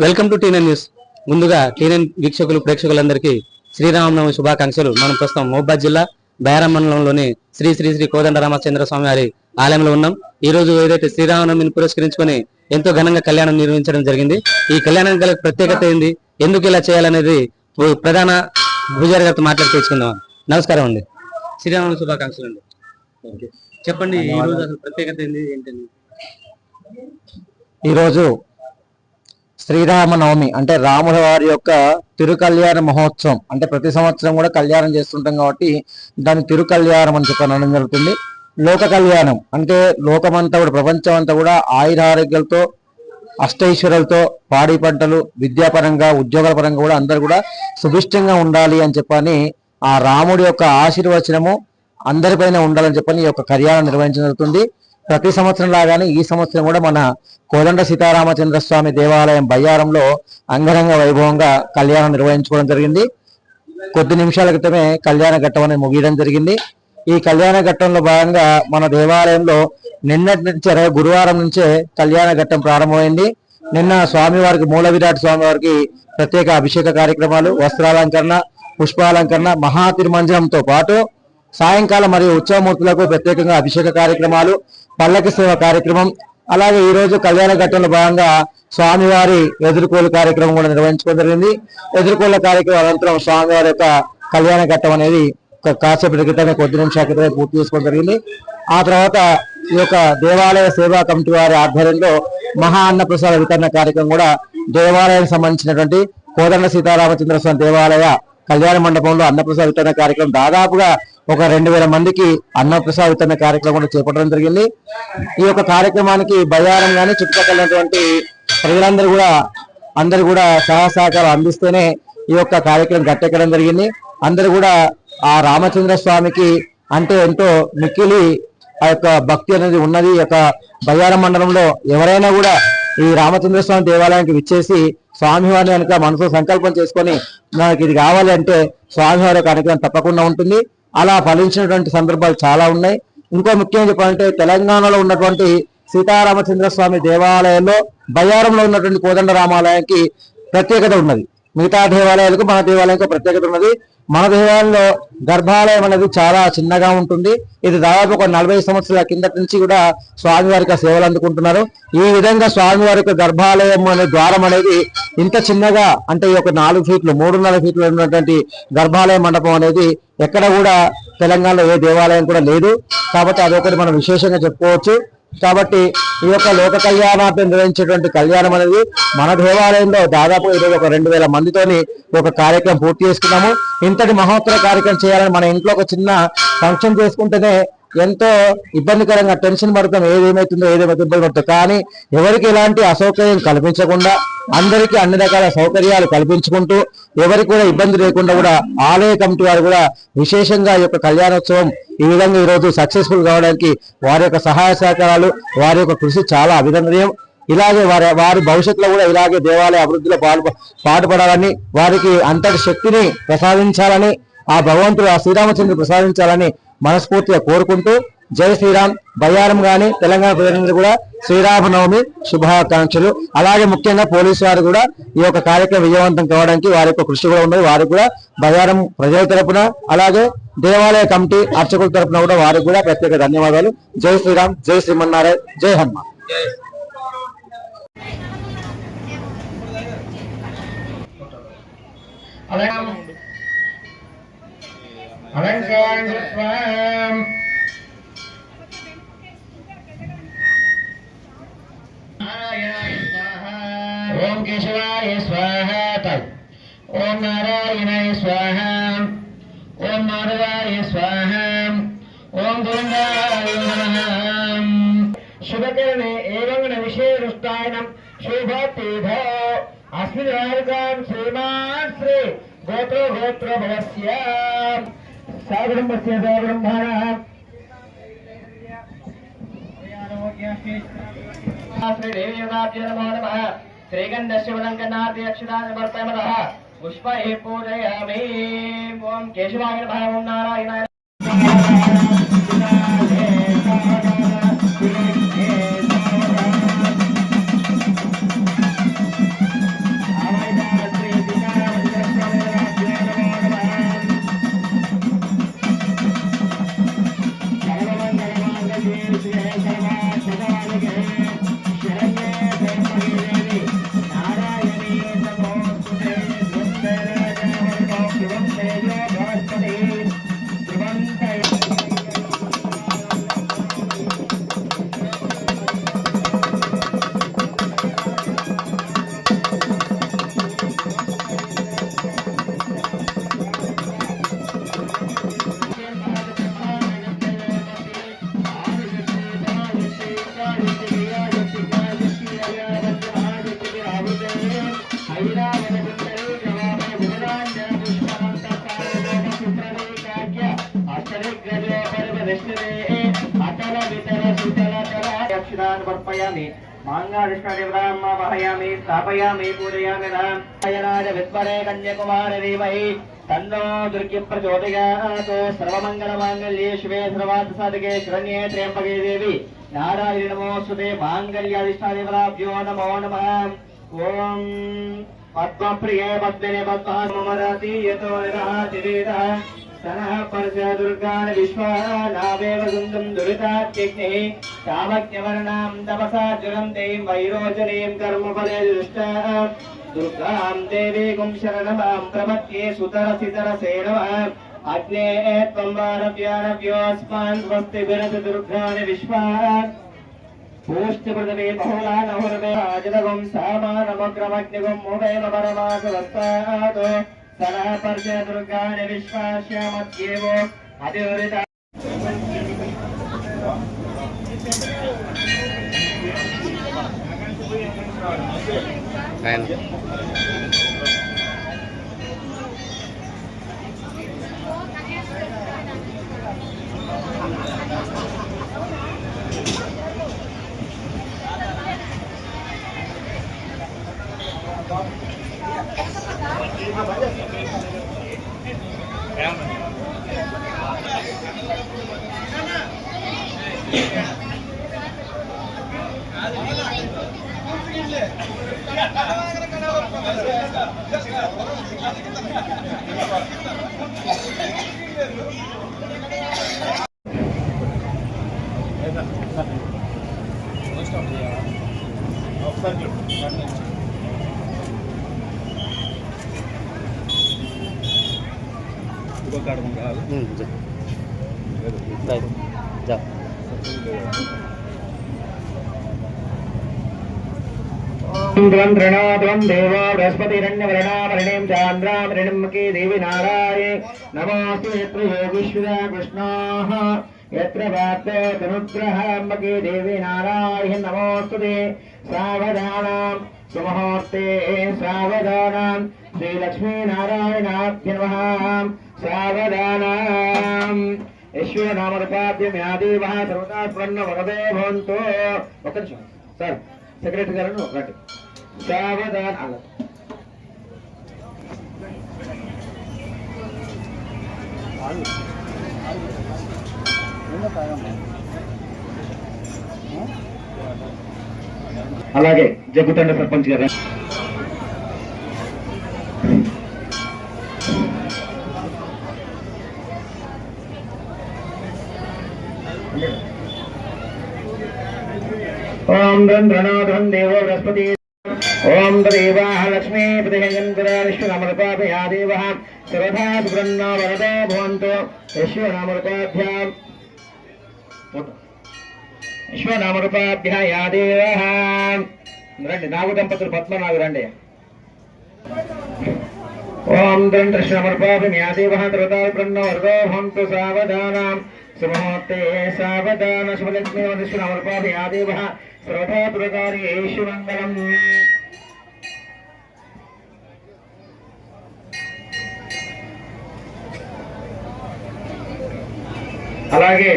Welcome to TN news. ముందుగా TN వీక్షకులు ప్రేక్షకులందరికీ శ్రీరామనవమి శుభాకాంక్షలు. మనం ప్రస్తుతం మహబూబాబాద్ జిల్లా బయారం మండలంలోని శ్రీ శ్రీ శ్రీ కోదండ రామచంద్ర స్వామి వారి ఆలయంలో ఉన్నాం. ఈ రోజు ఏదైతే శ్రీరామనవమిని పురస్కరించుకొని ఎంతో ఘనంగా కళ్యాణం నిర్వహించడం జరిగింది. ఈ కళ్యాణానికి గల ప్రత్యేకత ఏంది, ఎందుకు ఇలా చేయాలనేది ప్రధాన పూజారి గారితో మాట్లాడి తెలుసుకుందాం. నమస్కారం అండి, శ్రీరామనవమి శుభాకాంక్షలు అండి. చెప్పండి, ఈ రోజు అసలు ప్రత్యేకత ఏంది, ఏంటండి? ఈరోజు శ్రీరామనవమి అంటే రాముల వారి యొక్క తిరుకళ్యాణ మహోత్సవం. అంటే ప్రతి సంవత్సరం కూడా కళ్యాణం చేస్తుంటాం కాబట్టి దాని తిరుకళ్యాణం అని చెప్పనడం జరుగుతుంది. లోక కళ్యాణం అంటే లోకమంతా కూడా, ప్రపంచం అంతా కూడా ఆయురారోగ్యాలతో అష్టైశ్వర్యాలతో, పాడి పంటలు, విద్యాపరంగా, ఉద్యోగాల పరంగా కూడా అందరు కూడా సుభిష్టంగా ఉండాలి అని చెప్పని ఆ రాముడి యొక్క ఆశీర్వచనము అందరిపైన ఉండాలని చెప్పని ఈ యొక్క కళ్యాణం నిర్వహించడం జరుగుతుంది. ప్రతి సంవత్సరం లాగానే ఈ సంవత్సరం కూడా మన కోదండ సీతారామచంద్ర స్వామి దేవాలయం బయ్యారంలో అంగరంగ వైభవంగా కళ్యాణం నిర్వహించుకోవడం జరిగింది. కొద్ది నిమిషాల క్రితమే కళ్యాణ ఘట్టం అనేది ముగియడం జరిగింది. ఈ కళ్యాణ ఘట్టంలో భాగంగా మన దేవాలయంలో నిన్నటి నుంచి గురువారం నుంచే కళ్యాణ ఘట్టం ప్రారంభమైంది. నిన్న స్వామివారికి, మూల విరాట్ స్వామివారికి ప్రత్యేక అభిషేక కార్యక్రమాలు, వస్త్రాలంకరణ, పుష్పాలంకరణ, మహా తిరుమంజనంతో పాటు సాయంకాలం మరియు ఉత్సవమూర్తులకు ప్రత్యేకంగా అభిషేక కార్యక్రమాలు, పల్లకి సేవ కార్యక్రమం, అలాగే ఈ రోజు కళ్యాణ ఘట్టంలో భాగంగా స్వామివారి ఎదుర్కోలు కార్యక్రమం కూడా నిర్వహించుకోవడం జరిగింది. ఎదుర్కోళ్ల కార్యక్రమం అనంతరం స్వామివారి యొక్క కళ్యాణ ఘట్టం అనేది కాసేపటి క్రితమే, కొద్ది నిమిషాల క్రితమే పూర్తి చేసుకోవడం జరిగింది. ఆ తర్వాత ఈ యొక్క దేవాలయ సేవా కమిటీ వారి ఆధ్వర్యంలో మహా అన్నప్రసాద వితరణ కార్యక్రమం కూడా దేవాలయానికి సంబంధించినటువంటి కోదండ సీతారామచంద్ర స్వామి దేవాలయ కళ్యాణ మండపంలో అన్నప్రసాద వితరణ కార్యక్రమం దాదాపుగా ఒక 2000 మందికి అన్నప్రసాద వితరణ కార్యక్రమం కూడా చేపట్టడం జరిగింది. ఈ యొక్క కార్యక్రమానికి బయ్యారం కానీ చుట్టుపక్కల ఉన్నటువంటి ప్రజలందరూ కూడా సహకారం అందిస్తేనే ఈ యొక్క కార్యక్రమం గట్టెక్కడం జరిగింది. అందరూ కూడా ఆ రామచంద్ర స్వామికి అంటే ఎంతో మిక్కిలి ఆ యొక్క భక్తి అనేది ఉన్నది. ఈ యొక్క బయ్యారం మండలంలో ఎవరైనా కూడా ఈ రామచంద్ర స్వామి దేవాలయానికి విచ్చేసి స్వామివారిని కనుక మనసు సంకల్పం చేసుకొని మనకి ఇది కావాలి అంటే స్వామివారి యొక్క అనుగ్రహం తప్పకుండా ఉంటుంది. అలా ఫలించినటువంటి సందర్భాలు చాలా ఉన్నాయి. ఇంకో ముఖ్యంగా చెప్పాలంటే తెలంగాణలో ఉన్నటువంటి సీతారామచంద్ర స్వామి దేవాలయంలో బయ్యారంలో ఉన్నటువంటి కోదండ రామాలయానికి ప్రత్యేకత ఉన్నది. మిగతా దేవాలయాలకు మన దేవాలయానికి ప్రత్యేకత ఉన్నది. మన దేవాలయంలో గర్భాలయం అనేది చాలా చిన్నగా ఉంటుంది. ఇది దాదాపు ఒక 40 సంవత్సరాల కిందటి నుంచి కూడా స్వామివారికి సేవలు అందుకుంటున్నారు. ఈ విధంగా స్వామివారి యొక్క గర్భాలయం అనే ద్వారం అనేది ఇంత చిన్నగా, అంటే ఈ యొక్క 4 ఫీట్లు 3.5 ఫీట్లు ఉన్నటువంటి గర్భాలయ మండపం అనేది ఎక్కడ కూడా తెలంగాణలో ఏ దేవాలయం కూడా లేదు. కాబట్టి అదొకటి మనం విశేషంగా చెప్పుకోవచ్చు. కాబట్టి ఈ యొక్క లోక కళ్యాణార్థం నిర్వహించేటువంటి కళ్యాణం అనేది మన దేవాలయంలో దాదాపు ఈరోజు ఒక 2000 మందితోని ఒక కార్యక్రమం పూర్తి చేసుకున్నాము. ఇంతటి మహోత్తర కార్యక్రమం చేయాలని మన ఇంట్లో ఒక చిన్న ఫంక్షన్ చేసుకుంటేనే ఎంతో ఇబ్బందికరంగా టెన్షన్ పడతాం, ఏదేమైతుందో ఇబ్బంది పడుతుంది. కానీ ఎవరికి ఎలాంటి అసౌకర్యం కల్పించకుండా అందరికీ అన్ని రకాల సౌకర్యాలు కల్పించుకుంటూ ఎవరికి కూడా ఇబ్బంది లేకుండా కూడా ఆలయ కమిటీ వారు కూడా విశేషంగా ఈ యొక్క కళ్యాణోత్సవం ఈ విధంగా ఈరోజు సక్సెస్ఫుల్ కావడానికి వారి యొక్క సహాయ సహకారాలు, వారి యొక్క కృషి చాలా అభినందనీయం. ఇలాగే వారి భవిష్యత్తులో కూడా ఇలాగే దేవాలయ అభివృద్ధిలో పాటుపడాలని, వారికి అంతటి శక్తిని ప్రసాదించాలని, ఆ భగవంతుడు ఆ శ్రీరామచంద్రుడు ప్రసాదించాలని మనస్ఫూర్తిగా కోరుకుంటూ జై శ్రీరామ్. బయ్యారం గాని తెలంగాణ ప్రజలందరూ కూడా శ్రీరామనవమి శుభాకాంక్షలు. అలాగే ముఖ్యంగా పోలీసు వారు కూడా ఈ యొక్క కార్యక్రమం విజయవంతం కావడానికి వారి యొక్క కృషి కూడా ఉన్నది. వారికి కూడా బయ్యారం ప్రజల తరపున, అలాగే దేవాలయ కమిటీ అర్చకుల తరపున కూడా వారికి కూడా ప్రత్యేక ధన్యవాదాలు. జై శ్రీరామ్, జై శ్రీమన్నారాయణ, జై హనుమాన్. ఓం కేశవాయ స్వాహ, ఓం నారాయణాయ స్వాహ, ఓం మాధవాయ స్వాహ, ఓం గోవిందాయ నమః. శుభకరణే ఏవం విశేషాయనం శుభతీభో అస్మిన్ రాజకాం శ్రీమాన్ శ్రీ గోత్ర భవస్య సాగుణ్యస్య సాగుణ్యాః శ్రీదేవ్యాభ్యో నమో నమః. శ్రీగంధశివలంకనాథి అక్షరాన్ని పుష్పై పూజయామి. ఓం కేశవాయ నమః, ఓం నారాయణాయ अक्षतान् समर्पयामि माङ्गलिष्टदेवतां वहयामि स्थापयामि पूजयामि रामायणाय विद्महे कन्याकुमारी धीमहि तन्नो दुर्गे प्रचोदयात् सर्वमङ्गलमाङ्गल्ये शिवे सर्वार्थसाधके शरण्ये त्र्यम्बके देवी नारायणि नमोऽस्तुते माङ्गल्याधिष्ठादेवताभ्यो नमो नमः। ॐ पद्मप्रिये पद्मिने पद्ममरति यतो निरहातिवेदः सनः पर्ष दुर्गान् विश्वानावेव सुन्दं दुरितात्यग्निः तावज्ञवर्णां तपसा ज्वलन्तीं वैरोचनीं कर्मफले दृष्टाः दुर्गां देवीं शरणमां प्रपद्ये सुतरसितरसे नमः। अग्ने त्वं वारव्यारव्योऽस्मान् स्वस्ति विरति दुर्गाणि विश्वात् पूष्टिपृथिवी बहुलानहुर्वे आजलगुं सामानमग्रमग्निगुं मुवेम परमासवस्तात् सनः पर्ष दुर्गाणि विश्वास्यामत्येवो अधिवरिता देवा बृहस्पतिरण्यवर्णावरणीं चान्द्रामृणिमुखी देवी नाराये नमोऽस्तु यत्र योगीश्वरा कृष्णाः यत्र वाक्ये तनुग्रहाम्बके देवी नारायण नमोऽस्तु ते सावधानां सुमुहूर्ते सावधानां श्रीलक्ष्मी नारायणाभ्य नमः सावधानां ईश्वर नामरूपाभ्यं या देवः सर्वदा स्मरन् वरदे भवन्तु। ఒక్క నిమిషం సార్ సెక్రటరీ గారు రండి సావధాన్ అలాగే జగ్గుతండ సర్పంచ్ గారు ओम रणोधन देवो बृहस्पति ओम तदेवाः लक्ष्मी प्रतिहंगन्विश्वनामरूपाभ्या देवः सर्वथा सुब्रह्मण्य वरदे भवन्तु। विश्वनामरूपाभ्या या देवः రండి నాగు దంపతులు పద్మనాభ రండి ओम दंत्रश्रमरूपाभ्यां या देवः सर्वथा सुब्रह्मण्य वरदे भवन्तु सावधानां सुमुहूर्ते सावधान शुभलक्ष्मी विश्वनामरूपाभ्यां या देवः सर्वथा दुर्गार्येषु मंगलम्। అలాగే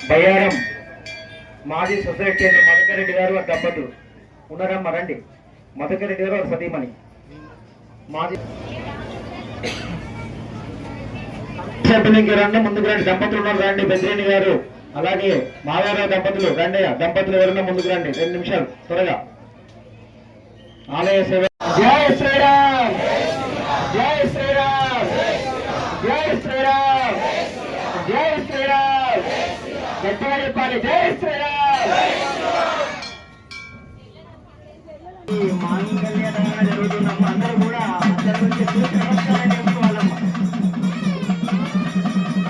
బయ్యారం మాజీ సొసైటీ చైర్మన్ మధుకరెడ్డి గారు దంపతులు ఉన్నారమ్మ రండి మధుకరెడ్డి గారు సతీమణి మాజీ సభ్యులకి రండి ముందుకు రండి దంపతులు ఉన్నారు రండి బెంద్రేణి గారు అలాగే మాధవరావు దంపతులు రండి దంపతులు ఎవరన్నా ముందుకు రండి 2 నిమిషాలు త్వరగా ఆలయ సేవ జై శ్రీరామ్ జై శ్రీరామ్ జై శ్రీరామ్ జై శ్రీరామ్ గట్టిగా చెప్పాలి జై శ్రీరామ్ మాంగళ్య ధారణ జరుగుతున్నప్పుడు అందరూ కూడా అందరి నుంచి చూసి నమస్కారం చేసుకోవాలమ్మా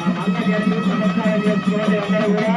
నమస్కారం చేసుకోవాలి అందరూ కూడా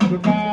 సుఖాయ